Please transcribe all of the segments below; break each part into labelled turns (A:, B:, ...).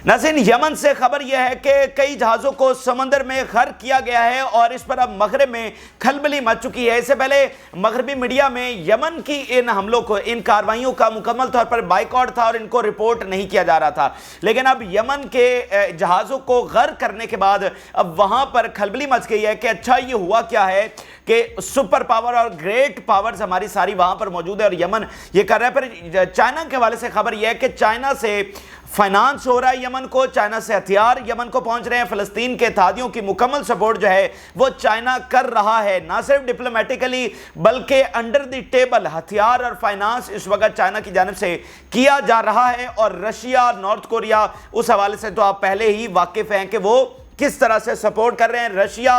A: नाज़रीन, यमन से खबर यह है कि कई जहाज़ों को समंदर में गर्क किया गया है और इस पर अब मगरब में खलबली मच चुकी है। इससे पहले मगरबी मीडिया में यमन की इन हमलों को, इन कार्रवाइयों का मुकम्मल तौर पर बाइकआउट था और इनको रिपोर्ट नहीं किया जा रहा था। लेकिन अब यमन के जहाज़ों को गर्क करने के बाद अब वहाँ पर खलबली मच गई है कि अच्छा ये हुआ क्या है कि सुपर पावर और ग्रेट पावर्स हमारी सारी वहाँ पर मौजूद है और यमन ये कर रहा है। पर चाइना के हवाले से खबर यह है कि चाइना से फाइनेंस हो रहा है यमन को, चाइना से हथियार यमन को पहुंच रहे हैं। फ़लस्तीन के इत्तेहादियों की मुकम्मल सपोर्ट जो है वो चाइना कर रहा है, ना सिर्फ डिप्लोमेटिकली बल्कि अंडर द टेबल हथियार और फाइनेंस इस वक्त चाइना की जानिब से किया जा रहा है। और रशिया, नॉर्थ कोरिया, उस हवाले से तो आप पहले ही वाकिफ़ हैं कि वो किस तरह से सपोर्ट कर रहे हैं। रशिया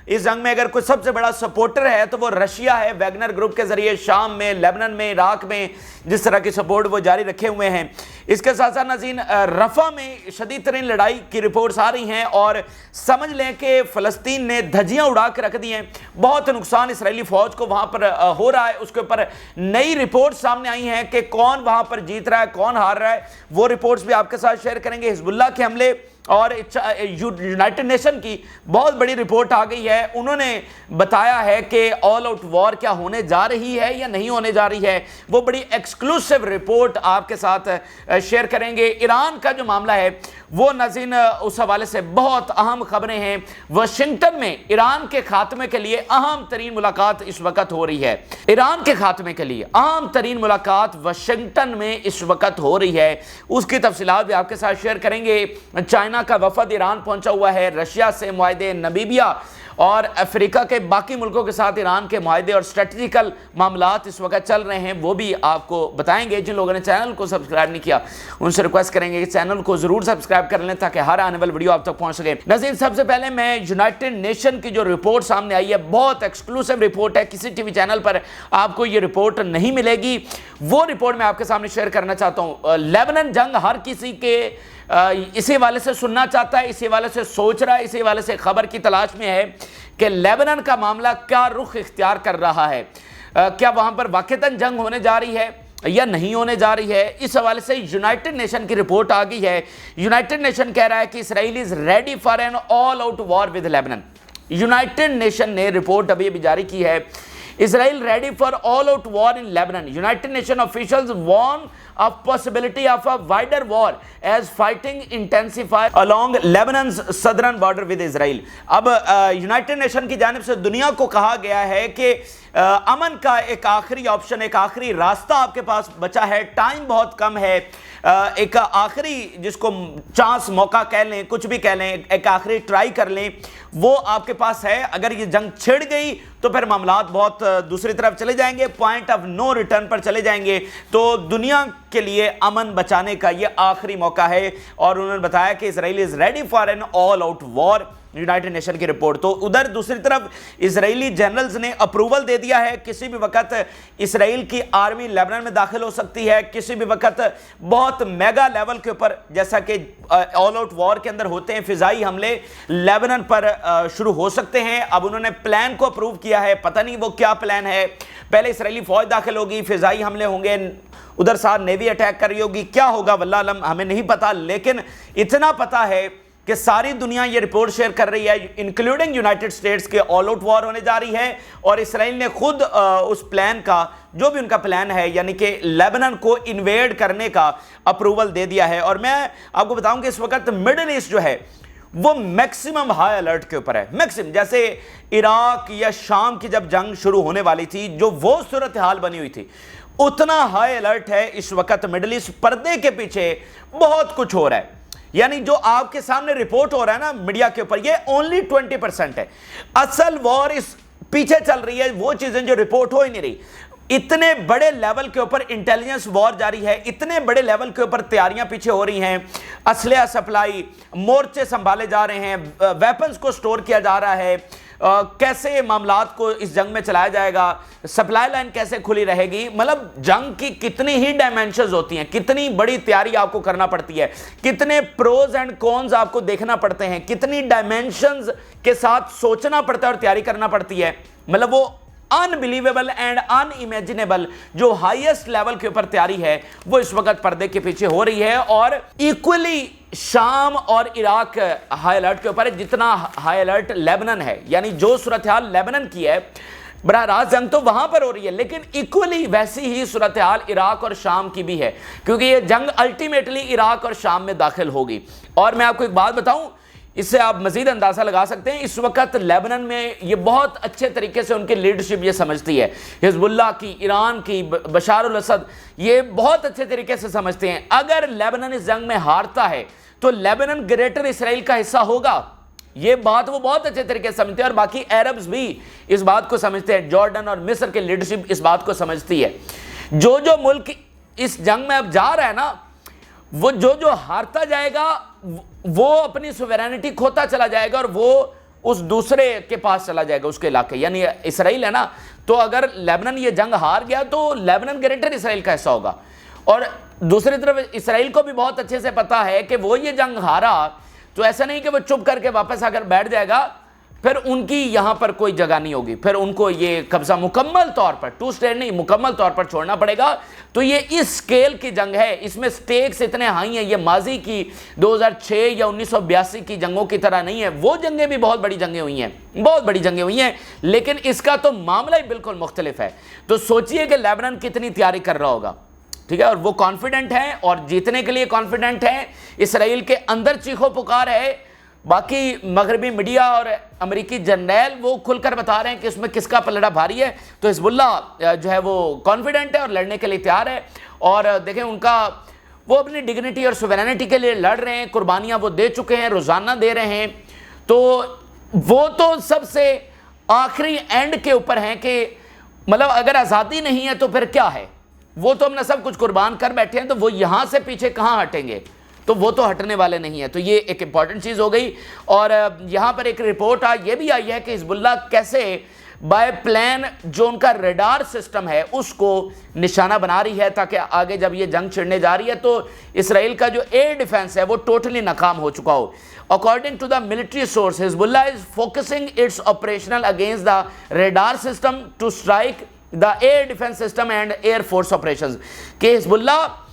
A: इस जंग में अगर कोई सबसे बड़ा सपोर्टर है तो वो रशिया है। वैगनर ग्रुप के जरिए शाम में, लेबनान में, इराक में जिस तरह की सपोर्ट वो जारी रखे हुए हैं। इसके साथ साथ नाज़रीन, रफ़ा में शदीद तरीन लड़ाई की रिपोर्ट्स आ रही हैं और समझ लें कि फ़लस्तीन ने धज्जियाँ उड़ा के रख दी हैं। बहुत नुकसान इसराइली फ़ौज को वहाँ पर हो रहा है। उसके ऊपर नई रिपोर्ट्स सामने आई हैं कि कौन वहाँ पर जीत रहा है, कौन हार रहा है। वो रिपोर्ट्स भी आपके साथ शेयर करेंगे। हिजबुल्लाह के हमले और यूनाइटेड नेशन की बहुत बड़ी रिपोर्ट आ गई है। उन्होंने बताया है कि ऑल आउट वॉर क्या होने जा रही है या नहीं होने जा रही है। वो बड़ी एक्सक्लूसिव रिपोर्ट आपके साथ शेयर करेंगे। ईरान का जो मामला है वो नाज़रीन उस हवाले से बहुत अहम खबरें हैं। वाशिंगटन में ईरान के खात्मे के लिए अहम तरीन मुलाकात इस वक्त हो रही है। ईरान के खात्मे के लिए अहम तरीन मुलाकात वाशिंगटन में इस वक्त हो रही है। उसकी तफसीलात भी आपके साथ शेयर करेंगे। चाइना का वफद ईरान पहुंचा हुआ है। रशिया से मुआहदे, नमीबिया और अफ्रीका के बाकी मुल्कों के साथ ईरान के मुआहदे और स्ट्रेटजिकल मामलात इस वक्त चल रहे हैं, वो भी आपको बताएंगे। जिन लोगों ने चैनल को सब्सक्राइब नहीं किया उनसे रिक्वेस्ट करेंगे कि चैनल को ज़रूर सब्सक्राइब कर लें ताकि हर आने वाली वीडियो आप तक पहुंच सके। नाज़रीन, सबसे पहले मैं यूनाइटेड नेशन की जो रिपोर्ट सामने आई है, बहुत एक्सक्लूसिव रिपोर्ट है, किसी टीवी चैनल पर आपको ये रिपोर्ट नहीं मिलेगी। वो रिपोर्ट मैं आपके सामने शेयर करना चाहता हूँ। लेबनान जंग हर किसी के इसी वाले से सुनना चाहता है, इसी वाले से सोच रहा है, इसी वाले से खबर की तलाश में है कि लेबनान का मामला क्या रुख इख्तियार कर रहा है। क्या वहाँ पर वाक़तन जंग होने जा रही है या नहीं होने जा रही है। इस हवाले से यूनाइटेड नेशन की रिपोर्ट आ गई है। यूनाइटेड नेशन कह रहा है कि Israel is ready for an all out war with Lebanon. United Nation ने रिपोर्ट अभी जारी की है, Israel ready for all out war in Lebanon. United Nations officials warn of possibility of a wider war as fighting intensify along Lebanon's southern border with Israel. अब United Nation की जानिब से दुनिया को कहा गया है कि अमन का एक आखिरी ऑप्शन, एक आखिरी रास्ता आपके पास बचा है। टाइम बहुत कम है। एक आखिरी जिसको चांस, मौका कह लें, कुछ भी कह लें, एक आखिरी ट्राई कर लें, वो आपके पास है। अगर ये जंग छिड़ गई तो फिर मामलात बहुत दूसरी तरफ चले जाएंगे, पॉइंट ऑफ नो रिटर्न पर चले जाएंगे। तो दुनिया के लिए अमन बचाने का ये आखिरी मौका है। और उन्होंने बताया कि Israel is ready for an all out war, United Nation की रिपोर्ट। तो उधर दूसरी तरफ इजरायली जनरल्स ने अप्रूवल दे दिया है, किसी भी वक्त इसराइल की आर्मी लेबनान में दाखिल हो सकती है। किसी भी वक्त बहुत मेगा लेवल के ऊपर, जैसा कि ऑल आउट वॉर के अंदर होते हैं, फिजाई हमले लेबनान पर शुरू हो सकते हैं। अब उन्होंने प्लान को अप्रूव किया है, पता नहीं वो क्या प्लान है। पहले इसराइली फौज दाखिल होगी, फिजाई हमले होंगे, उधर साथ नेवी अटैक कर रही होगी, क्या होगा वल्लाह अलम हमें नहीं पता। लेकिन इतना पता है कि सारी दुनिया ये रिपोर्ट शेयर कर रही है, इंक्लूडिंग यूनाइटेड स्टेट्स, के ऑल आउट वॉर होने जा रही है। और इसराइल ने खुद उस प्लान का, जो भी उनका प्लान है, यानी कि लेबनान को इन्वेड करने का अप्रूवल दे दिया है। और मैं आपको बताऊं कि इस वक्त मिडिल ईस्ट जो है वो मैक्सिमम हाई अलर्ट के ऊपर है। मैक्सिमम, जैसे इराक या शाम की जब जंग शुरू होने वाली थी, जो वो सूरत हाल बनी हुई थी, उतना हाई अलर्ट है इस वक्त मिडिल ईस्ट। पर्दे के पीछे बहुत कुछ हो रहा है, यानी जो आपके सामने रिपोर्ट हो रहा है ना मीडिया के ऊपर, ये ओनली 20% है। असल वॉर इस पीछे चल रही है, वो चीजें जो रिपोर्ट हो ही नहीं रही। इतने बड़े लेवल के ऊपर इंटेलिजेंस वॉर जारी है, इतने बड़े लेवल के ऊपर तैयारियां पीछे हो रही हैं, असलहा सप्लाई, मोर्चे संभाले जा रहे हैं, वेपन्स को स्टोर किया जा रहा है, कैसे मामलात को इस जंग में चलाया जाएगा, सप्लाई लाइन कैसे खुली रहेगी। मतलब जंग की कितनी ही डायमेंशंस होती हैं, कितनी बड़ी तैयारी आपको करना पड़ती है, कितने प्रोज एंड कॉन्स आपको देखना पड़ते हैं, कितनी डायमेंशंस के साथ सोचना पड़ता है और तैयारी करना पड़ती है। मतलब वो अनबिलीवेबल एंड अनइमेजिनेबल जो हाईएस्ट लेवल के ऊपर तैयारी है वो इस वक्त पर्दे के पीछे हो रही है। और इक्वली शाम और इराक हाई अलर्ट के ऊपर है जितना हाई अलर्ट लेबनान है, यानी जो सूरत हाल लेबनान की है बराह रास्त जंग तो वहां पर हो रही है, लेकिन इक्वली वैसी ही सूरत हाल इराक और शाम की भी है, क्योंकि ये जंग अल्टीमेटली इराक और शाम में दाखिल होगी। और मैं आपको एक बात बताऊं, इससे आप मजीद अंदाजा लगा सकते हैं, इस वक्त लेबनान में ये बहुत अच्छे तरीके से उनकी लीडरशिप ये समझती है, हिजबुल्लाह की, ईरान की, बशार अल असद, ये बहुत अच्छे तरीके से समझते हैं अगर लेबनान इस जंग में हारता है तो लेबनान ग्रेटर इसराइल का हिस्सा होगा। ये बात वो बहुत अच्छे तरीके से समझते हैं और बाकी अरब्स भी इस बात को समझते हैं, जॉर्डन और मिस्र की लीडरशिप इस बात को समझती है। जो जो मुल्क इस जंग में अब जा रहा है ना, वो जो जो हारता जाएगा वो अपनी सुवेरेनिटी खोता चला जाएगा और वो उस दूसरे के पास चला जाएगा, उसके इलाके, यानी इसराइल है ना, तो अगर लेबनान ये जंग हार गया तो लेबनान ग्रेटर इसराइल का हिस्सा होगा। और दूसरी तरफ इसराइल को भी बहुत अच्छे से पता है कि वो ये जंग हारा तो ऐसा नहीं कि वो चुप करके वापस आकर बैठ जाएगा, फिर उनकी यहां पर कोई जगह नहीं होगी, फिर उनको ये कब्जा मुकम्मल तौर पर, टू स्टेट नहीं, मुकम्मल तौर पर छोड़ना पड़ेगा। तो ये इस स्केल की जंग है, इसमें स्टेक्स इतने हाई हैं, ये माजी की 2006 या 1982 की जंगों की तरह नहीं है। वो जंगें भी बहुत बड़ी जंगें हुई हैं, बहुत बड़ी जंगें हुई हैं, लेकिन इसका तो मामला ही बिल्कुल मुख्तलिफ है। तो सोचिए कि लेबनान कितनी तैयारी कर रहा होगा, ठीक है, और वो कॉन्फिडेंट है और जीतने के लिए कॉन्फिडेंट है। इसराइल के अंदर चीखो पुकार है, बाकी मगरबी मीडिया और अमेरिकी जर्नैल वो खुलकर बता रहे हैं कि इसमें किसका पलड़ा भारी है। तो हिजबुल्लाह जो है वो कॉन्फिडेंट है और लड़ने के लिए तैयार है। और देखें उनका, वो अपनी डिग्निटी और सुवेरेनिटी के लिए लड़ रहे हैं, कुर्बानियाँ वो दे चुके हैं, रोज़ाना दे रहे हैं। तो वो तो सबसे आखिरी एंड के ऊपर हैं कि मतलब अगर आज़ादी नहीं है तो फिर क्या है, वो तो अपना सब कुछ कुर्बान कर बैठे हैं, तो वो यहाँ से पीछे कहाँ हटेंगे, तो वो तो हटने वाले नहीं है। तो ये एक इंपॉर्टेंट चीज़ हो गई। और यहाँ पर एक रिपोर्ट ये भी आई है कि हिजबुल्लाह कैसे बाय प्लान जो उनका रडार सिस्टम है उसको निशाना बना रही है, ताकि आगे जब ये जंग छिड़ने जा रही है तो इसराइल का जो एयर डिफेंस है वो टोटली नाकाम हो चुका हो। According to the military source, Hezbollah is focusing its operational against the radar system to strike the air defence system and air force operations. कि हिजबुल्लाह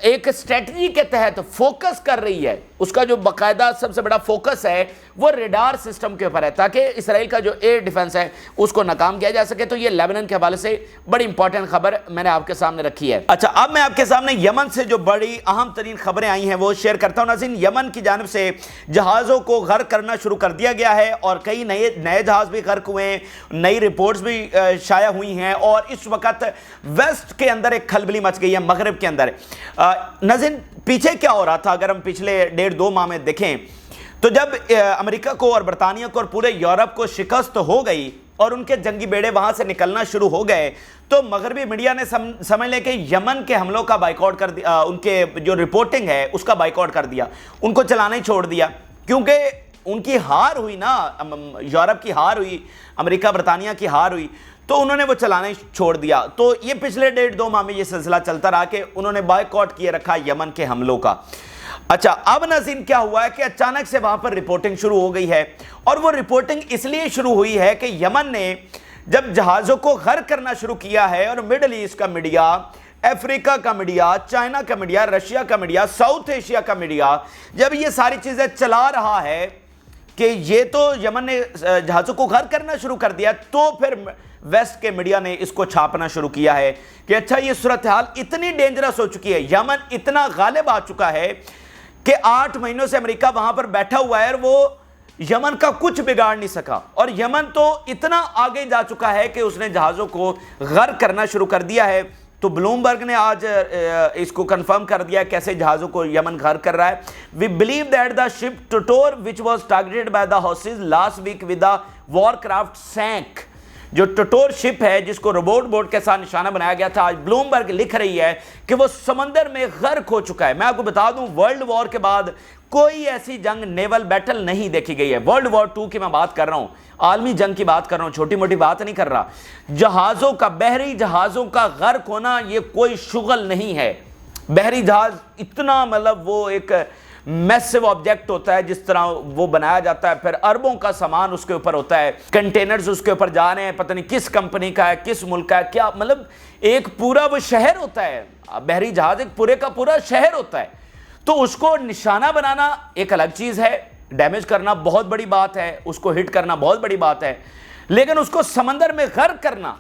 A: एक स्ट्रेटजी के तहत फोकस कर रही है, उसका जो बाकायदा सबसे बड़ा फोकस है वो रेडार सिस्टम के ऊपर है, ताकि इसराइल का जो एयर डिफेंस है उसको नाकाम किया जा सके। तो ये लेबनान के हवाले से बड़ी इंपॉर्टेंट खबर मैंने आपके सामने रखी है। अच्छा, अब मैं आपके सामने यमन से जो बड़ी अहम तरीन खबरें आई हैं वो शेयर करता हूं। नाज़रीन, यमन की जानिब से जहाज़ों को गर्क करना शुरू कर दिया गया है और कई नए जहाज़ भी गर्क हुए हैं, नई रिपोर्ट्स भी शाया हुई हैं और इस वक्त वेस्ट के अंदर एक खलबली मच गई है, मगरब के अंदर। नाज़रीन, पीछे क्या हो रहा था अगर हम पिछले 1.5-2 माह में देखें तो जब अमेरिका को और बरतानिया को और पूरे यूरोप को शिकस्त हो गई और उनके जंगी बेड़े वहां से निकलना शुरू हो गए, तो मगरबी मीडिया ने समझ ले कि यमन के हमलों का बाइकआउट कर दिया, उनके जो रिपोर्टिंग है उसका बाइकआउट कर दिया, उनको चलाना ही छोड़ दिया, क्योंकि उनकी हार हुई ना, यूरोप की हार हुई, अमेरिका बरतानिया की हार हुई, तो उन्होंने वो चलाना ही छोड़ दिया। तो ये पिछले 1.5-2 माह में ये सिलसिला चलता रहा कि उन्होंने बाइकआउट किए रखा यमन के हमलों का। अच्छा, अब नाज़रीन क्या हुआ है कि अचानक से वहां पर रिपोर्टिंग शुरू हो गई है और वो रिपोर्टिंग इसलिए शुरू हुई है कि यमन ने जब जहाज़ों को गर्क करना शुरू किया है और मिडल ईस्ट का मीडिया, अफ्रीका का मीडिया, चाइना का मीडिया, रशिया का मीडिया, साउथ एशिया का मीडिया जब ये सारी चीज़ें चला रहा है कि ये तो यमन ने जहाज़ों को गर्क करना शुरू कर दिया, तो फिर वेस्ट के मीडिया ने इसको छापना शुरू किया है कि अच्छा ये सूरत हाल इतनी डेंजरस हो चुकी है, यमन इतना गालिब आ चुका है कि 8 महीनों से अमेरिका वहां पर बैठा हुआ है और वो यमन का कुछ बिगाड़ नहीं सका, और यमन तो इतना आगे जा चुका है कि उसने जहाज़ों को गर्क करना शुरू कर दिया है। तो ब्लूमबर्ग ने आज इसको कंफर्म कर दिया कैसे जहाज़ों को यमन गर्क कर रहा है। We believe that the ship टोटोर which was targeted by the Houthis last week with the warcraft sank, जो टोटोर शिप है जिसको रोबोट बोट के साथ निशाना बनाया गया था, आज ब्लूमबर्ग लिख रही है कि वो समंदर में गर्क हो चुका है। मैं आपको बता दूं, वर्ल्ड वॉर के बाद कोई ऐसी जंग नेवल बैटल नहीं देखी गई है। वर्ल्ड वॉर 2 की मैं बात कर रहा हूं, आलमी जंग की बात कर रहा हूं, छोटी मोटी बात नहीं कर रहा। जहाजों का, बहरी जहाजों का गर्क होना ये कोई शुगल नहीं है। बहरी जहाज इतना मतलब वो एक میسو آبجیکٹ ہوتا ہے جس طرح وہ بنایا جاتا ہے, پھر اربوں کا سامان اس کے اوپر ہوتا ہے, کنٹینرز اس کے اوپر جا رہے ہیں, پتہ نہیں کس کمپنی کا ہے, کس ملک کا ہے, کیا مطلب ایک پورا وہ شہر ہوتا ہے, بحری جہاز ایک پورے کا پورا شہر ہوتا ہے. تو اس کو نشانہ بنانا ایک الگ چیز ہے, ڈیمیج کرنا بہت بڑی بات ہے, اس کو ہٹ کرنا بہت بڑی بات ہے, لیکن اس کو سمندر میں غرق کرنا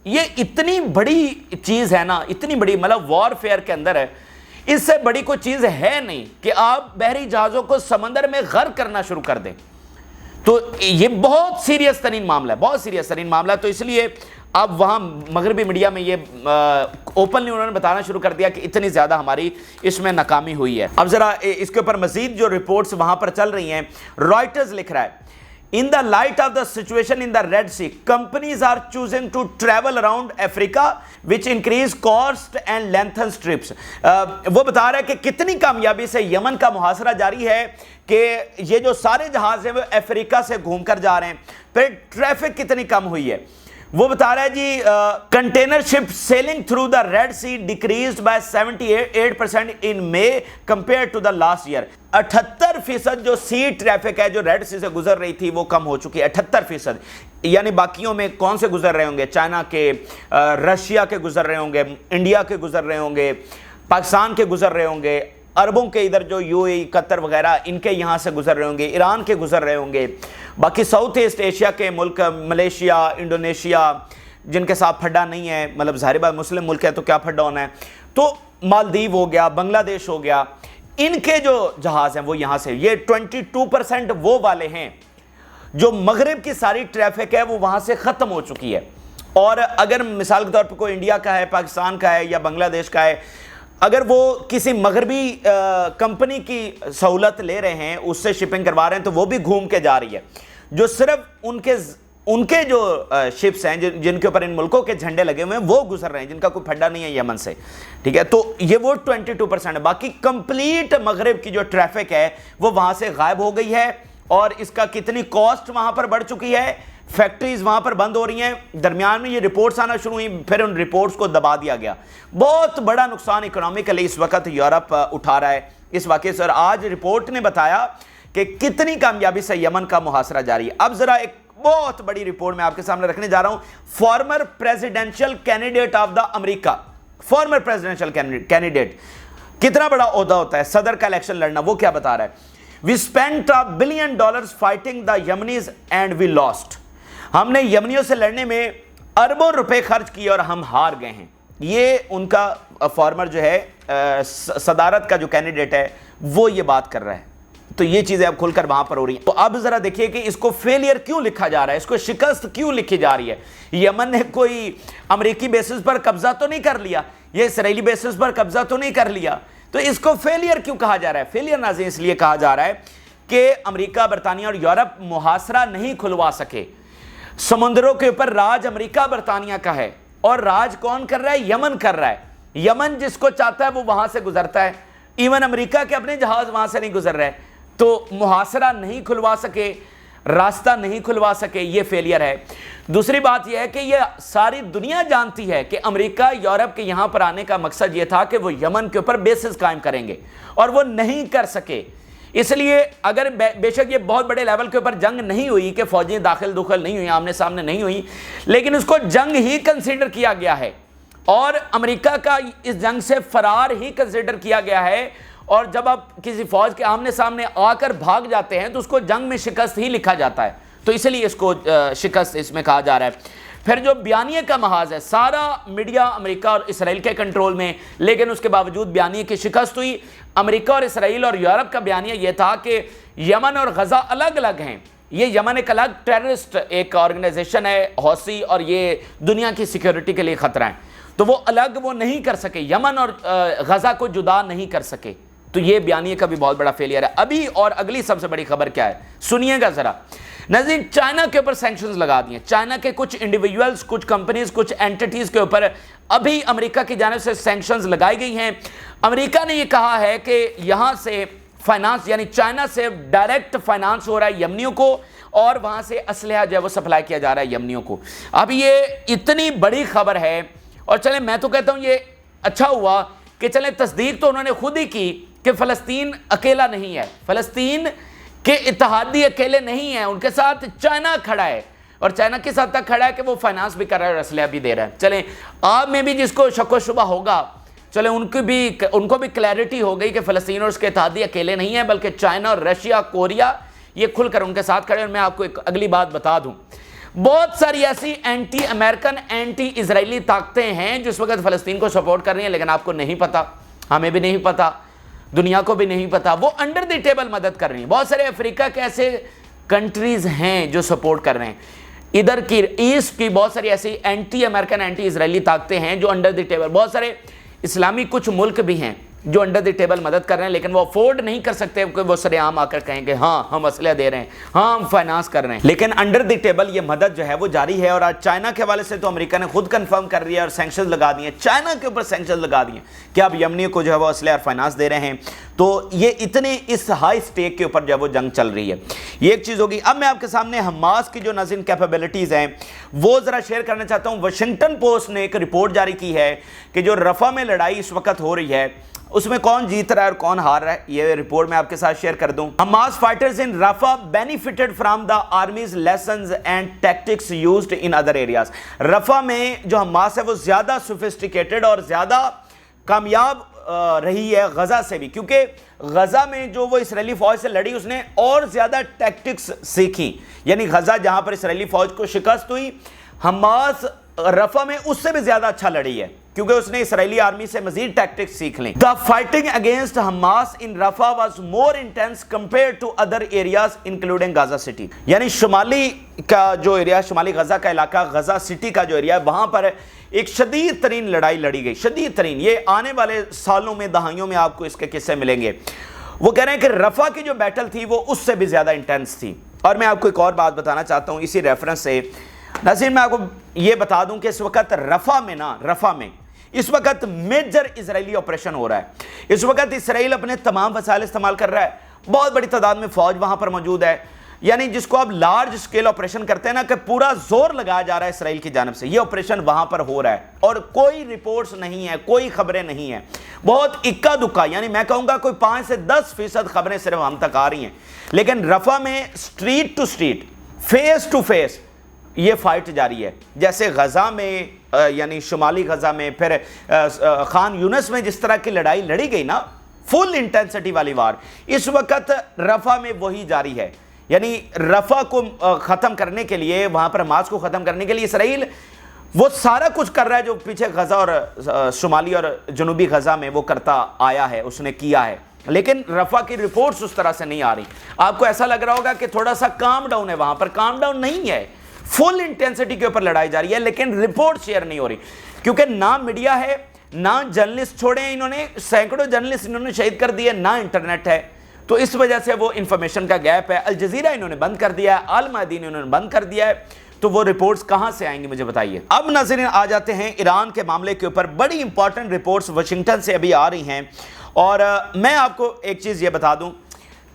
A: یہ اتنی بڑی چیز ہے نا, اتنی بڑی, مطلب وار فیئر کے اندر ہے, اس سے بڑی کوئی چیز ہے نہیں کہ آپ بحری جہازوں کو سمندر میں غرق کرنا شروع کر دیں. تو یہ بہت سیریس ترین معاملہ ہے, بہت سیریس ترین معاملہ ہے. تو اس لیے اب وہاں مغربی میڈیا میں یہ اوپنلی انہوں نے بتانا شروع کر دیا کہ اتنی زیادہ ہماری اس میں ناکامی ہوئی ہے. اب ذرا اس کے اوپر مزید جو رپورٹس وہاں پر چل رہی ہیں, رائٹرز لکھ رہا ہے, In the light of the situation in the Red Sea, companies are choosing to travel around Africa, which increase cost and lengthens trips. وہ بتا رہا ہے کہ کتنی کامیابی سے یمن کا محاصرہ جاری ہے کہ یہ جو سارے جہاز ہیں وہ افریقہ سے گھوم کر جا رہے ہیں, پھر ٹریفک کتنی کم ہوئی ہے. وہ بتا رہا ہے جی container ship sailing through the Red Sea decreased by 78% in May compared to the last year. 78% جو سی ٹریفک ہے جو ریڈ سی سے گزر رہی تھی وہ کم ہو چکی ہے, 78%. یعنی باقیوں میں کون سے گزر رہے ہوں گے؟ چائنا کے, رشیا کے گزر رہے ہوں گے, انڈیا کے گزر رہے ہوں گے, پاکستان کے گزر رہے ہوں گے, عربوں کے ادھر جو یو اے قطر وغیرہ ان کے یہاں سے گزر رہے ہوں گے, ایران کے گزر رہے ہوں گے, باقی ساؤتھ ایسٹ ایشیا کے ملک ملیشیا, انڈونیشیا جن کے ساتھ پھڈا نہیں ہے, مطلب ظاہر بات مسلم ملک ہے تو کیا پھڈا ہونا ہے, تو مالدیو ہو گیا, بنگلہ دیش ہو گیا, ان کے جو جہاز ہیں وہ یہاں سے. یہ 22% وہ والے ہیں جو مغرب کی ساری ٹریفک ہے وہ وہاں سے ختم ہو چکی ہے. اور اگر مثال کے طور پہ کوئی انڈیا کا ہے, پاکستان کا ہے یا بنگلہ دیش کا ہے, اگر وہ کسی مغربی کمپنی کی سہولت لے رہے ہیں, اس سے شپنگ کروا رہے ہیں, تو وہ بھی گھوم کے جا رہی ہے. جو صرف ان کے جو شپس ہیں جن کے اوپر ان ملکوں کے جھنڈے لگے ہوئے ہیں وہ گزر رہے ہیں, جن کا کوئی پھڈا نہیں ہے یمن سے, ٹھیک ہے. تو یہ وہ 22% ہے. باقی کمپلیٹ مغرب کی جو ٹریفک ہے وہ وہاں سے غائب ہو گئی ہے, اور اس کا کتنی کاسٹ وہاں پر بڑھ چکی ہے, فیکٹریز وہاں پر بند ہو رہی ہیں. درمیان میں یہ رپورٹس آنا شروع ہوئی, پھر ان رپورٹس کو دبا دیا گیا. بہت بڑا نقصان اکنامکلی اس وقت یورپ اٹھا رہا ہے اس واقعے سے, اور آج رپورٹ نے بتایا کہ کتنی کامیابی سے یمن کا محاصرہ جاری ہے. اب ذرا ایک بہت بڑی رپورٹ میں آپ کے سامنے رکھنے جا رہا ہوں. Former presidential candidate of the America, former presidential candidate, کتنا بڑا عہدہ ہوتا ہے صدر کا الیکشن لڑنا, وہ کیا بتا رہا ہے. We spent $1 billion fighting the Yemenis and we lost. ہم نے یمنیوں سے لڑنے میں اربوں روپے خرچ کیے اور ہم ہار گئے ہیں. یہ ان کا فارمر جو ہے صدارت کا جو کینڈیڈیٹ ہے وہ یہ بات کر رہا ہے. تو یہ چیزیں اب کھل کر وہاں پر ہو رہی ہیں. تو اب ذرا دیکھیے کہ اس کو فیلئر کیوں لکھا جا رہا ہے, اس کو شکست کیوں لکھی جا رہی ہے. یمن نے کوئی امریکی بیسس پر قبضہ تو نہیں کر لیا, یہ اسرائیلی بیسس پر قبضہ تو نہیں کر لیا, تو اس کو فیلئر کیوں کہا جا رہا ہے؟ فیلئر ناظرین اس لیے کہا جا رہا ہے کہ امریکہ, برطانیہ اور یورپ محاصرہ نہیں کھلوا سکے. سمندروں کے اوپر راج امریکہ برطانیہ کا ہے, اور راج کون کر رہا ہے؟ یمن کر رہا ہے. یمن جس کو چاہتا ہے وہ وہاں سے گزرتا ہے, ایون امریکہ کے اپنے جہاز وہاں سے نہیں گزر رہے. تو محاصرہ نہیں کھلوا سکے, راستہ نہیں کھلوا سکے, یہ فیلئر ہے. دوسری بات یہ ہے کہ یہ ساری دنیا جانتی ہے کہ امریکہ یورپ کے یہاں پر آنے کا مقصد یہ تھا کہ وہ یمن کے اوپر بیسز قائم کریں گے, اور وہ نہیں کر سکے. اس لیے اگر بے شک یہ بہت بڑے لیول کے اوپر جنگ نہیں ہوئی کہ فوجیں داخل نہیں ہوئی, آمنے سامنے نہیں ہوئی, لیکن اس کو جنگ ہی کنسیڈر کیا گیا ہے, اور امریکہ کا اس جنگ سے فرار ہی کنسیڈر کیا گیا ہے. اور جب آپ کسی فوج کے آمنے سامنے آ کر بھاگ جاتے ہیں تو اس کو جنگ میں شکست ہی لکھا جاتا ہے. تو اس لیے اس کو شکست اس میں کہا جا رہا ہے. پھر جو بیانیے کا محاذ ہے, سارا میڈیا امریکہ اور اسرائیل کے کنٹرول میں, لیکن اس کے باوجود بیانیے کی شکست ہوئی. امریکہ اور اسرائیل اور یورپ کا بیانیہ یہ تھا کہ یمن اور غزہ الگ الگ ہیں. یہ یمن ایک الگ ٹیررسٹ ایک آرگنائزیشن ہے, حوثی, اور یہ دنیا کی سیکیورٹی کے لیے خطرہ ہیں, تو وہ الگ وہ نہیں کر سکے, یمن اور غزہ کو جدا نہیں کر سکے. تو یہ بیانیے کا بھی بہت بڑا فیلئر ہے. ابھی اور اگلی سب سے بڑی خبر کیا ہے, سنیے گا ذرا. ناظرین, چائنا کے اوپر سینکشنز لگا دیے. چائنا کے کچھ انڈیویجولز, کچھ کمپنیز, کچھ اینٹیٹیز کے اوپر ابھی امریکہ کی جانب سے سینکشنز لگائی گئی ہیں. امریکہ نے یہ کہا ہے کہ یہاں سے فائنانس, یعنی چائنا سے ڈائریکٹ فائنانس ہو رہا ہے یمنیوں کو, اور وہاں سے اسلحہ جو ہے وہ سپلائی کیا جا رہا ہے یمنیوں کو. اب یہ اتنی بڑی خبر ہے, اور چلیں میں تو کہتا ہوں یہ اچھا ہوا کہ چلیں تصدیق تو انہوں نے خود ہی کی کہ فلسطین اکیلا نہیں ہے، فلسطین کے اتحادی اکیلے نہیں ہیں، ان کے ساتھ چائنا کھڑا ہے، اور چائنا کس حد تک کھڑا ہے کہ وہ فائنانس بھی کر رہا ہے اور اسلحہ بھی دے رہا ہے۔ چلیں آپ میں بھی جس کو شک و شبہ ہوگا، چلیں ان کو بھی کلیئرٹی ہو گئی کہ فلسطین اور اس کے اتحادی اکیلے نہیں ہیں، بلکہ چائنا اور رشیا، کوریا، یہ کھل کر ان کے ساتھ کھڑے ہیں۔ اور میں آپ کو ایک اگلی بات بتا دوں، بہت ساری ایسی اینٹی امریکن، اینٹی اسرائیلی طاقتیں ہیں جو اس وقت فلسطین کو سپورٹ کر رہی ہیں، لیکن آپ کو نہیں پتا، ہمیں بھی نہیں پتا، دنیا کو بھی نہیں پتا، وہ انڈر دی ٹیبل مدد کر رہی ہیں۔ بہت سارے افریقہ کے ایسے کنٹریز ہیں جو سپورٹ کر رہے ہیں، ادھر کی ایسٹ کی بہت ساری ایسی اینٹی امریکن، اینٹی اسرائیلی طاقتیں ہیں جو انڈر دی ٹیبل، بہت سارے اسلامی کچھ ملک بھی ہیں جو انڈر دی ٹیبل مدد کر رہے ہیں، لیکن وہ افورڈ نہیں کر سکتے کہ وہ سرے عام آ کر کہیں کہ ہاں ہم اسلحہ دے رہے ہیں، ہاں ہم فائنانس کر رہے ہیں، لیکن انڈر دی ٹیبل یہ مدد جو ہے وہ جاری ہے۔ اور آج چائنا کے حوالے سے تو امریکہ نے خود کنفرم کر دیا اور سینکشنز لگا دیے، چائنا کے اوپر سینکشنز لگا دیے کہ آپ یمنی کو جو ہے وہ اسلحہ اور فائنانس دے رہے ہیں۔ تو یہ اتنے اس ہائی سٹیک کے اوپر جو ہے وہ جنگ چل رہی ہے، یہ ایک چیز ہوگی۔ اب میں آپ کے سامنے حماس کی جو ناظرین کیپیبلٹیز ہیں وہ ذرا شیئر کرنا چاہتا ہوں۔ واشنگٹن پوسٹ نے ایک رپورٹ جاری کی ہے کہ جو رفح میں لڑائی اس وقت ہو رہی ہے اس میں کون جیت رہا ہے اور کون ہار رہا ہے، یہ رپورٹ میں آپ کے ساتھ شیئر کر دوں۔ Hamas fighters in Rafah benefited from the army's lessons and tactics used in other areas۔ Rafah میں جو حماس ہے وہ زیادہ سوفسٹیکیٹڈ اور زیادہ کامیاب رہی ہے غزہ سے بھی، کیونکہ غزہ میں جو وہ اسرائیلی فوج سے لڑی اس نے اور زیادہ ٹیکٹکس سیکھی، یعنی غزہ جہاں پر اسرائیلی فوج کو شکست ہوئی، حماس رفح میں اس سے بھی زیادہ اچھا لڑی ہے کیونکہ اس نے اسرائیلی آرمی سے مزید ٹیکٹکس سیکھ لیں۔ The fighting against Hamas in Rafah was more intense compared to other areas including Gaza City۔ یعنی شمالی کا جو ایریا، شمالی غزہ کا علاقہ، غزہ سٹی کا جو ایریا ہے، وہاں پر ایک شدید ترین لڑائی لڑی گئی، شدید ترین۔ یہ آنے والے سالوں میں، دہائیوں میں آپ کو اس کے قصے ملیں گے۔ وہ کہہ رہے ہیں کہ رفح کی جو بیٹل تھی وہ اس سے بھی زیادہ انٹینس تھی۔ اور میں آپ کو ایک اور بات بتانا چاہتا ہوں اسی ریفرنس سے، ناظرین میں آپ کو یہ بتا دوں کہ اس وقت رفح میں اس وقت میجر اسرائیلی آپریشن ہو رہا ہے۔ اس وقت اسرائیل اپنے تمام وسائل استعمال کر رہا ہے، بہت بڑی تعداد میں فوج وہاں پر موجود ہے، یعنی جس کو آپ لارج سکیل آپریشن کرتے ہیں نا، کہ پورا زور لگایا جا رہا ہے اسرائیل کی جانب سے، یہ آپریشن وہاں پر ہو رہا ہے اور کوئی رپورٹس نہیں ہیں، کوئی خبریں نہیں ہیں، بہت اکا دکا، یعنی میں کہوں گا کوئی 5 سے 10% خبریں صرف ہم تک آ رہی ہیں۔ لیکن رفح میں street to street, face to face یہ فائٹ جاری ہے، جیسے غزہ میں، یعنی شمالی غزہ میں، پھر خان یونس میں جس طرح کی لڑائی لڑی گئی نا، فل انٹینسٹی والی وار، اس وقت رفح میں وہی جاری ہے۔ یعنی رفح کو ختم کرنے کے لیے، وہاں پر حماس کو ختم کرنے کے لیے اسرائیل وہ سارا کچھ کر رہا ہے جو پیچھے غزہ اور شمالی اور جنوبی غزہ میں وہ کرتا آیا ہے، اس نے کیا ہے، لیکن رفح کی رپورٹس اس طرح سے نہیں آ رہی۔ آپ کو ایسا لگ رہا ہوگا کہ تھوڑا سا کام ڈاؤن ہے، وہاں پر کام ڈاؤن نہیں ہے، فل انٹینسٹی کے اوپر لڑائی جاری ہے، لیکن رپورٹ شیئر نہیں ہو رہی، کیونکہ نہ میڈیا ہے، نہ جرنلسٹ چھوڑے ہیں انہوں نے، سینکڑوں جرنلسٹ انہوں نے شہید کر دیے، نہ انٹرنیٹ ہے، تو اس وجہ سے وہ انفارمیشن کا گیپ ہے۔ الجزیرہ انہوں نے بند کر دیا ہے، المہدین انہوں نے بند کر دیا ہے، تو وہ رپورٹس کہاں سے آئیں گی مجھے بتائیے۔ اب ناظرین آ جاتے ہیں ایران کے معاملے کے اوپر، بڑی امپورٹنٹ رپورٹس واشنگٹن سے ابھی آ رہی ہیں، اور میں آپ کو ایک چیز یہ بتا دوں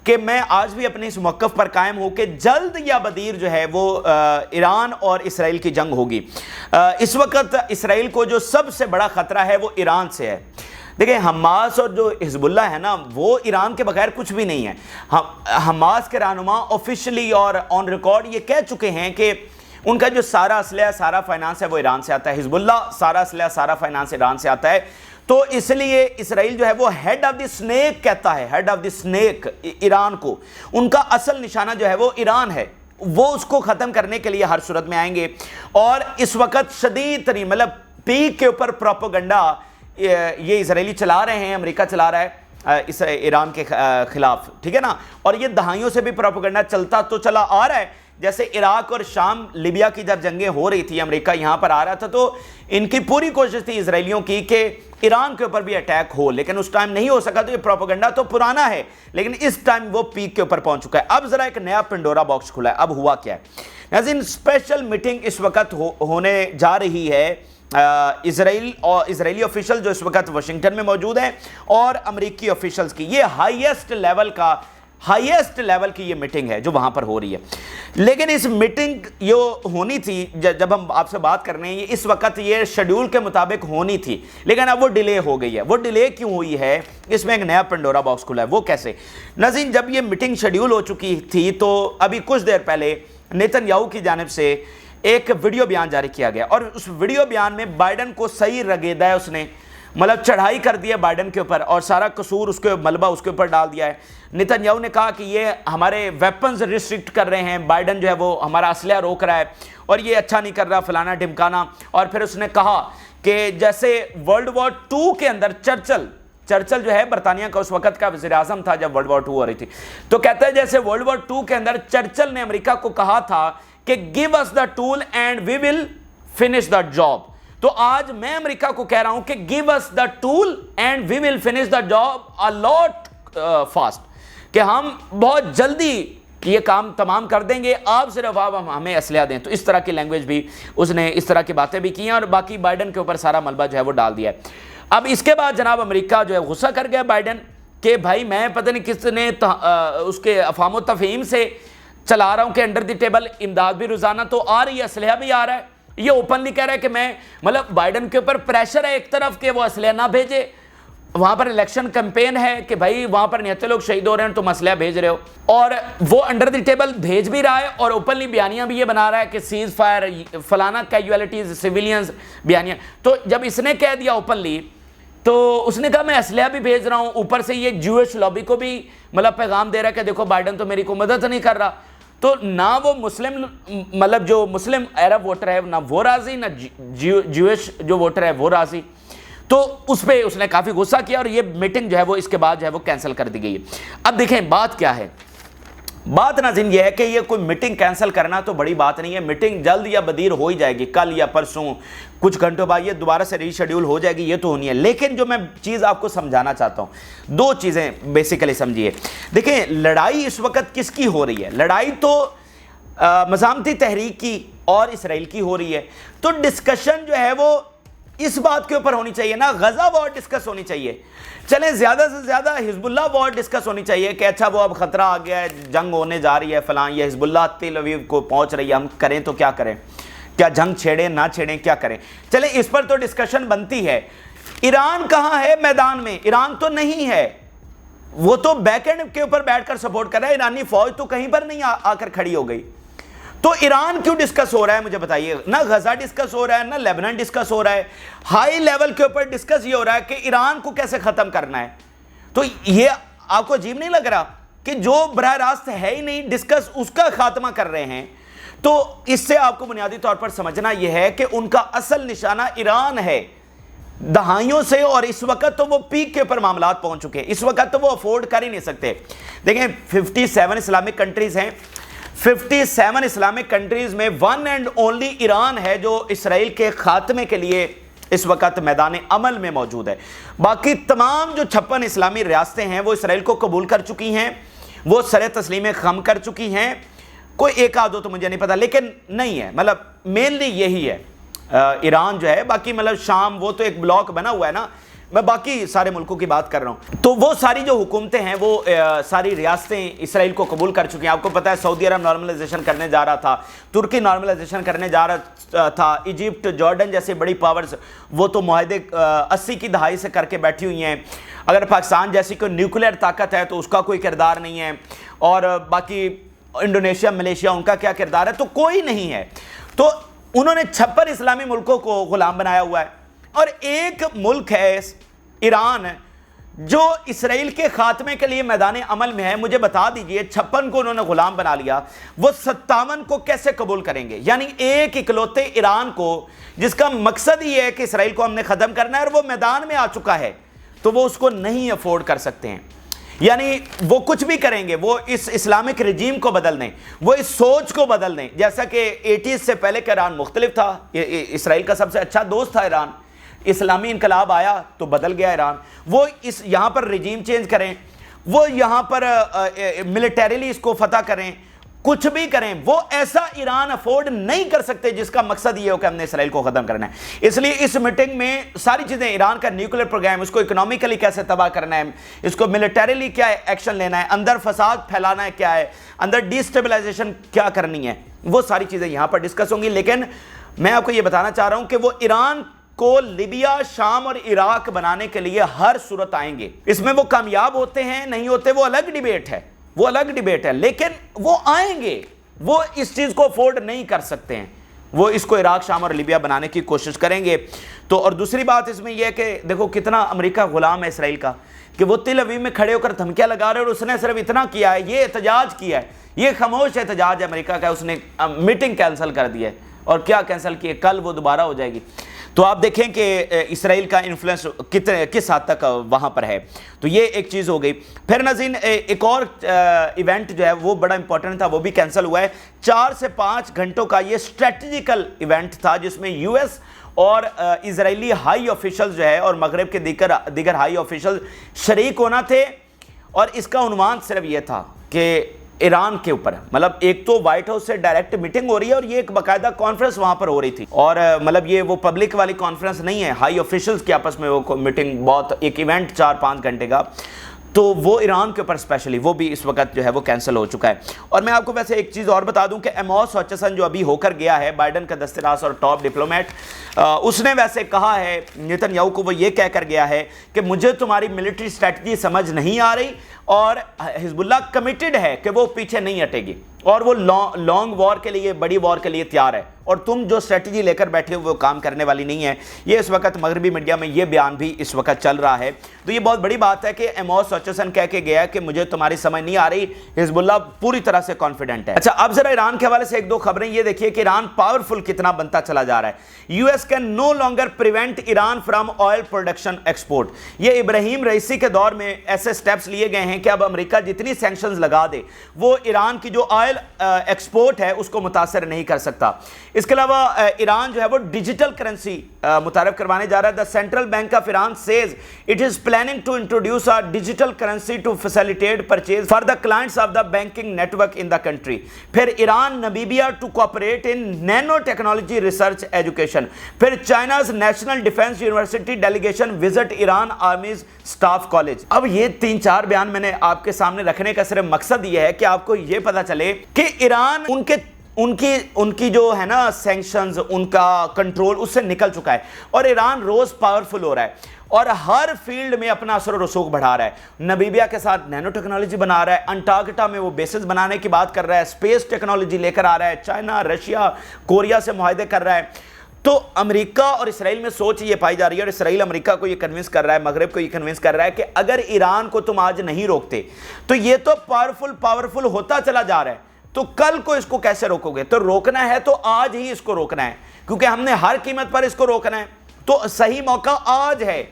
A: کہ میں آج بھی اپنے اس موقف پر قائم ہوں کہ جلد یا بدیر جو ہے وہ ایران اور اسرائیل کی جنگ ہوگی۔ اس وقت اسرائیل کو جو سب سے بڑا خطرہ ہے وہ ایران سے ہے۔ دیکھیں حماس اور جو حزب اللہ ہے نا، وہ ایران کے بغیر کچھ بھی نہیں ہے۔ حماس کے رہنما آفیشلی اور آن ریکارڈ یہ کہہ چکے ہیں کہ ان کا جو سارا اسلحہ، سارا فائنانس ہے وہ ایران سے آتا ہے، حزب اللہ سارا اسلحہ، سارا فائنانس ایران سے آتا ہے۔ تو اس لیے اسرائیل جو ہے وہ ہیڈ آف دی سنیک کہتا ہے، head of the snake Iran کو، ان کا اصل نشانہ جو ہے وہ ایران ہے، وہ اس کو ختم کرنے کے لیے ہر صورت میں آئیں گے۔ اور اس وقت شدید ترین، مطلب پیک کے اوپر پروپیگنڈا یہ اسرائیلی چلا رہے ہیں، امریکہ چلا رہا ہے اس ایران کے خلاف، ٹھیک ہے نا، اور یہ دہائیوں سے بھی پروپیگنڈا چلتا تو چلا آ رہا ہے۔ جیسے عراق اور شام، لیبیا کی جب جنگیں ہو رہی تھی، امریکہ یہاں پر آ رہا تھا، تو ان کی پوری کوشش تھی اسرائیلیوں کی کہ ایران کے اوپر بھی اٹیک ہو، لیکن اس ٹائم نہیں ہو سکا۔ تو یہ پروپیگنڈا تو پرانا ہے، لیکن اس ٹائم وہ پیک کے اوپر پہنچ چکا ہے۔ اب ذرا ایک نیا پنڈورا باکس کھلا ہے، اب ہوا کیا ہے؟ ناظرین اسپیشل میٹنگ اس وقت ہونے جا رہی ہے اسرائیلی آفیشل جو اس وقت واشنگٹن میں موجود ہیں اور امریکی آفیشلز کی، یہ ہائیسٹ لیول کا हाईएस्ट लेवल की ये मीटिंग है जो वहाँ पर हो रही है। लेकिन इस मीटिंग जो होनी थी, जब हम आपसे बात कर रहे हैं, इस वक्त ये शेड्यूल के मुताबिक होनी थी, लेकिन अब वो डिले हो गई है। वो डिले क्यों हुई है, इसमें एक नया पंडोरा बॉक्स खुला है। वो कैसे? नाज़रीन, जब ये मीटिंग शेड्यूल हो चुकी थी तो अभी कुछ देर पहले नेतन्याहू की जानिब से एक वीडियो बयान जारी किया गया, और उस वीडियो बयान में बाइडन को सही रगेदा है, उसने मतलब चढ़ाई कर दी है बाइडन के ऊपर, और सारा कसूर उसके मलबा उसके ऊपर डाल दिया है। नेतन्याहू ने कहा कि ये हमारे वेपन्स रिस्ट्रिक्ट कर रहे हैं, बाइडन जो है वो हमारा असलहा रोक रहा है और ये अच्छा नहीं कर रहा, फलाना ढिमकाना। और फिर उसने कहा कि जैसे वर्ल्ड वॉर 2 के अंदर चर्चिल जो है बरतानिया का उस वक्त का वज़ीर आज़म था जब वर्ल्ड वॉर 2 हो रही थी, तो कहता है जैसे वर्ल्ड वॉर 2 के अंदर चर्चिल ने अमेरिका को कहा था कि give us the tool and we will finish the job, तो आज मैं अमेरिका को कह रहा हूं कि give us the tool and we will finish the job a lot fast, कि हम बहुत जल्दी ये काम तमाम कर देंगे, आप सिर्फ आप हमें असलहा दें। तो इस तरह की लैंग्वेज भी उसने, इस तरह की बातें भी की हैं, और बाकी बाइडन के ऊपर सारा मलबा जो है वो डाल दिया है। अब इसके बाद जनाब अमेरिका जो है गुस्सा कर गया बाइडन कि भाई मैं पता नहीं किसने उसके अफाम तफहीम से चला रहा हूं कि अंडर द टेबल इमदाद भी रोजाना तो आ रही है, असलहा भी आ रहा है। ये ओपनली कह रहा है कि मैं, मतलब बाइडन के ऊपर प्रेशर है एक तरफ कि वो असलहा ना भेजे, वहां पर इलेक्शन कैंपेन है कि भाई वहां पर निहत्ते लोग शहीद हो रहे हैं, तुम असलहा भेज रहे हो, और वो अंडर द टेबल भेज भी रहा है, और ओपनली बयानियां भी ये बना रहा है कि सीज फायर, फलाना कैजुअलिटीज, सिविलियंस बयानियां। तो जब इसने कह दिया ओपनली, तो उसने कहा मैं असलहा भी भेज रहा हूं, ऊपर से ये ज्यूइश लॉबी को भी मतलब पैगाम दे रहा है कि देखो बाइडन तो मेरी को मदद नहीं कर रहा। तो ना वो मुस्लिम, मतलब जो मुस्लिम अरब वोटर है ना वो राजी, ना ज्यूइश जो वोटर है वो राजी। तो उस पर उसने काफ़ी गुस्सा किया, और ये मीटिंग जो है वो इसके बाद जो है वो कैंसिल कर दी गई है। अब देखें बात क्या है, बात नाज़रीन ये है कि ये कोई मीटिंग कैंसिल करना तो बड़ी बात नहीं है, मीटिंग जल्द या बदीर हो ही जाएगी, कल या परसों, कुछ घंटों बाद ये दोबारा से रीशेड्यूल हो जाएगी, ये तो होनी है। लेकिन जो मैं चीज़ आपको समझाना चाहता हूँ, दो चीज़ें बेसिकली समझिए। देखिए लड़ाई इस वक्त किसकी हो रही है? लड़ाई तो मज़ामती तहरीक की और इसराइल की हो रही है। तो डिस्कशन जो है वो इस बात के ऊपर होनी चाहिए ना, गजा वॉर डिस्कस होनी चाहिए। चलें ज़्यादा से ज़्यादा हिजबुल्लाह वॉर डिस्कस होनी चाहिए कि अच्छा वो अब ख़तरा आ गया है, जंग होने जा रही है फलां, ये हिजबुल्लाह तेल अवीव को पहुंच रही है, हम करें तो क्या करें, क्या जंग छेड़ें ना छेड़ें, क्या करें। चलें इस पर तो डिस्कशन बनती है। ईरान कहाँ है मैदान में? ईरान तो नहीं है, वो तो बैकएंड के ऊपर बैठकर सपोर्ट कर रहा है, ईरानी फौज तो कहीं पर नहीं आकर खड़ी हो गई। तो ईरान क्यों डिस्कस हो रहा है मुझे बताइए? ना गजा डिस्कस हो रहा है, ना लेबनान डिस्कस हो रहा है, हाई लेवल के ऊपर डिस्कस ये हो रहा है कि ईरान को कैसे खत्म करना है। तो ये आपको अजीब नहीं लग रहा कि जो बराह रास्त है ही नहीं, डिस्कस उसका खात्मा कर रहे हैं? तो इससे आपको बुनियादी तौर पर समझना यह है कि उनका असल निशाना ईरान है दहाइयों से, और इस वक्त तो वो पीक के ऊपर मामलात पहुंच चुके हैं, इस वक्त तो वो अफोर्ड कर ही नहीं सकते। देखें 57 इस्लामिक कंट्रीज हैं, 57 इस्लामिक कंट्रीज में वन एंड ओनली ईरान है जो इसराइल के खात्मे के लिए इस वक्त मैदान अमल में मौजूद है। बाकी तमाम जो 56 इस्लामी रियासतें हैं वो इसराइल को कबूल कर चुकी हैं, वो सरे तस्लीम खम कर चुकी हैं। कोई एक आध हो तो मुझे नहीं पता, लेकिन नहीं है, मतलब मेनली यही है ईरान जो है। बाकी मतलब शाम वो तो एक ब्लॉक बना हुआ है ना, मैं बाकी सारे मुल्कों की बात कर रहा हूँ। तो वो सारी जो हुकूमतें हैं वो सारी रियासतें इसराइल को कबूल कर चुकी हैं। आपको पता है सऊदी अरब नॉर्मलाइजेशन करने जा रहा था, तुर्की नॉर्मलाइजेशन करने जा रहा था, इजिप्ट, जॉर्डन जैसी बड़ी पावर्स वो तो मुआहदे 80 की दहाई से करके बैठी हुई हैं। अगर पाकिस्तान जैसी कोई न्यूक्लियर ताकत है तो उसका कोई किरदार नहीं है, और बाकी इंडोनेशिया, मलेशिया, उनका क्या किरदार है? तो कोई नहीं है। तो उन्होंने 56 इस्लामी मुल्कों को गुलाम बनाया हुआ है, और एक मुल्क है ईरान जो इसराइल के खात्मे के लिए मैदान अमल में है। मुझे बता दीजिए 56 को उन्होंने गुलाम बना लिया, वो 57 को कैसे कबूल करेंगे? यानी एक इकलौते ईरान को जिसका मकसद ही है कि इसराइल को हमने ख़त्म करना है, और वो मैदान में आ चुका है, तो वो उसको नहीं अफोर्ड कर सकते हैं। यानी वो कुछ भी करेंगे, वो इस इस्लामिक रजीम को बदल दें, वो इस सोच को बदल दें। जैसा कि 80s से पहले का ईरान मुख्तलिफ था, इसराइल का सबसे अच्छा दोस्त था ईरान, इस्लामी इनकलाब आया तो बदल गया ईरान। वो इस यहाँ पर रजीम चेंज करें, वो यहाँ पर मिलिटरीली इसको फतह करें, کچھ بھی کریں وہ ایسا ایران افورڈ نہیں کر سکتے جس کا مقصد یہ ہو کہ ہم نے اسرائیل کو ختم کرنا ہے۔ اس لیے اس میٹنگ میں ساری چیزیں، ایران کا نیوکلیر پروگرام، اس کو اکنومیکلی کیسے تباہ کرنا ہے، اس کو ملٹریلی کیا ایکشن لینا ہے، اندر فساد پھیلانا ہے کیا ہے، اندر ڈی سٹیبلائزیشن کیا کرنی ہے، وہ ساری چیزیں یہاں پر ڈسکس ہوں گی۔ لیکن میں آپ کو یہ بتانا چاہ رہا ہوں کہ وہ ایران کو لیبیا، شام اور عراق بنانے کے لیے ہر صورت آئیں گے۔ اس میں وہ کامیاب ہوتے ہیں نہیں ہوتے وہ الگ ڈیبیٹ ہے، لیکن وہ آئیں گے۔ وہ اس چیز کو افورڈ نہیں کر سکتے ہیں، وہ اس کو عراق، شام اور لیبیا بنانے کی کوشش کریں گے۔ تو اور دوسری بات اس میں یہ ہے کہ دیکھو کتنا امریکہ غلام ہے اسرائیل کا، کہ وہ تل ابیب میں کھڑے ہو کر دھمکیاں لگا رہے، اور اس نے صرف اتنا کیا ہے، یہ احتجاج کیا ہے، یہ خاموش احتجاج ہے امریکہ کا، اس نے میٹنگ کینسل کر دی ہے، اور کیا کینسل کی ہے، کل وہ دوبارہ ہو جائے گی۔ تو آپ دیکھیں کہ اسرائیل کا انفلوئنس کس حد تک وہاں پر ہے۔ تو یہ ایک چیز ہو گئی۔ پھر ناظرین ایک اور ایونٹ جو ہے وہ بڑا امپورٹنٹ تھا، وہ بھی کینسل ہوا ہے۔ 4 سے 5 گھنٹوں کا یہ اسٹریٹجیکل ایونٹ تھا، جس میں یو ایس اور اسرائیلی ہائی آفیشلز جو ہے اور مغرب کے دیگر ہائی آفیشل شریک ہونا تھے، اور اس کا عنوان صرف یہ تھا کہ ایران کے اوپر، مطلب ایک تو وائٹ ہاؤس سے ڈائریکٹ میٹنگ ہو رہی ہے، اور یہ ایک باقاعدہ کانفرنس وہاں پر ہو رہی تھی، اور مطلب یہ وہ پبلک والی کانفرنس نہیں ہے، ہائی آفیشلز کے آپس میں وہ میٹنگ، بہت ایک ایونٹ 4-5 گھنٹے کا، تو وہ ایران کے اوپر اسپیشلی وہ بھی اس وقت جو ہے وہ کینسل ہو چکا ہے۔ اور میں آپ کو ویسے ایک چیز اور بتا دوں کہ ایموس ہچسن جو ابھی ہو کر گیا ہے بائیڈن کا دستِ راست اور ٹاپ ڈپلومیٹ، اس نے ویسے کہا ہے نیتن یاہو کو، وہ یہ کہہ کر گیا ہے کہ مجھے تمہاری ملٹری اسٹریٹجی سمجھ نہیں آ رہی، اور حزب اللہ کمیٹڈ ہے کہ وہ پیچھے نہیں ہٹے گی، اور وہ لانگ وار کے لیے، بڑی وار کے لیے تیار ہے، اور تم جو اسٹریٹجی لے کر بیٹھے ہو وہ کام کرنے والی نہیں ہے۔ یہ اس وقت مغربی میڈیا میں یہ بیان بھی اس وقت چل رہا ہے۔ تو یہ بہت بڑی بات ہے کہ ایموس ہچسن کہہ کے گیا کہ مجھے تمہاری سمجھ نہیں آ رہی، حزب اللہ پوری طرح سے کانفیڈنٹ ہے۔ اچھا، اب ذرا ایران کے حوالے سے ایک دو خبریں یہ دیکھیے کہ ایران پاورفل کتنا بنتا چلا جا رہا ہے۔ U S can no longer prevent Iran from oil production export. یہ ابراہیم رئیسی کے دور میں ایسے سٹیپس لیے گئے ہیں کہ اب امریکہ جتنی سینکشنز لگا دے وہ ایران کی جو آئل ایکسپورٹ ہے اس کو متاثر نہیں کر سکتا۔ اس کے علاوہ ایران جو ہے وہ ڈیجیٹل کرنسی متعارف کروانے جا رہا ہے۔ The central bank of Iran says it is planning to introduce a digital currency to facilitate purchase for the clients of the banking network in the country. پھر Iran Namibia to cooperate in nano technology research education. پھر China's national defence university delegation visit Iran army's staff college. اب یہ 3-4 بیان میں نے آپ کے سامنے رکھنے کا صرف مقصد یہ ہے کہ آپ کو یہ پتا چلے کہ ایران ان کی جو ہے نا سینکشنز، ان کا کنٹرول اس سے نکل چکا ہے، اور ایران روز پاورفل ہو رہا ہے، اور ہر فیلڈ میں اپنا اثر و رسوخ بڑھا رہا ہے۔ نمیبیا کے ساتھ نینو ٹیکنالوجی بنا رہا ہے، انٹارکٹا میں وہ بیسز بنانے کی بات کر رہا ہے، اسپیس ٹیکنالوجی لے کر آ رہا ہے، چائنا، رشیا، کوریا سے معاہدے کر رہا ہے۔ تو امریکہ اور اسرائیل میں سوچ یہ پائی جا رہی ہے، اور اسرائیل امریکہ کو یہ کنونس کر رہا ہے، مغرب کو یہ کنونس کر رہا ہے کہ اگر ایران کو تم آج نہیں روکتے تو یہ تو پاورفل ہوتا چلا جا رہا ہے، تو کل کو اس کو کیسے روکو گے؟ تو روکنا ہے تو آج ہی اس کو روکنا ہے، کیونکہ ہم نے ہر قیمت پر اس کو روکنا ہے، تو صحیح موقع آج ہے۔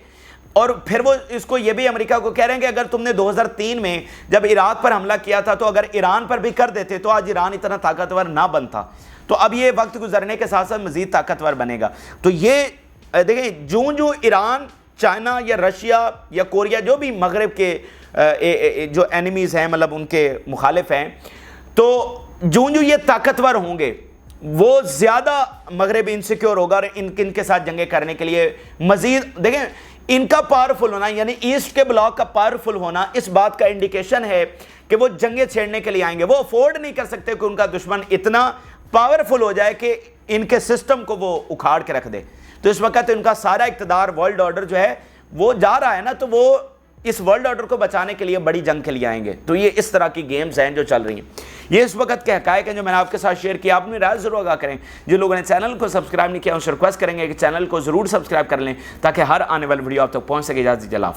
A: اور پھر وہ اس کو یہ بھی امریکہ کو کہہ رہے ہیں کہ اگر تم نے 2003 میں جب عراق پر حملہ کیا تھا تو اگر ایران پر بھی کر دیتے تو آج ایران اتنا طاقتور نہ بنتا، تو اب یہ وقت گزرنے کے ساتھ ساتھ مزید طاقتور بنے گا۔ تو یہ دیکھیں جو ایران، چائنا یا رشیا یا کوریا، جو بھی مغرب کے جو اینیمیز ہیں، مطلب ان کے مخالف ہیں، تو جو یہ طاقتور ہوں گے وہ زیادہ مغرب انسیکیور ہوگا، اور ان کے ساتھ جنگیں کرنے کے لیے مزید دیکھیں ان کا پاورفل ہونا، یعنی ایسٹ کے بلاک کا پاورفل ہونا اس بات کا انڈیکیشن ہے کہ وہ جنگیں چھیڑنے کے لیے آئیں گے۔ وہ افورڈ نہیں کر سکتے کہ ان کا دشمن اتنا پاورفل ہو جائے کہ ان کے سسٹم کو وہ اکھاڑ کے رکھ دے۔ تو اس وقت ان کا سارا اقتدار، ورلڈ آرڈر جو ہے وہ جا رہا ہے نا، تو وہ اس ورلڈ آرڈر کو بچانے کے لیے بڑی جنگ کے لیے آئیں گے۔ تو یہ اس طرح کی گیمز ہیں جو چل رہی ہیں۔ یہ اس وقت کے حقائق ہیں جو میں نے آپ کے ساتھ شیئر کیا۔ آپ اپنی رائے ضرور آگاہ کریں۔ جن لوگوں نے چینل کو سبسکرائب نہیں کیا ان سے ریکویسٹ کریں گے کہ چینل کو ضرور سبسکرائب کر لیں تاکہ ہر آنے والی ویڈیو آپ تک پہنچ سکے۔ اجازت دیجیے، اللہ حافظ۔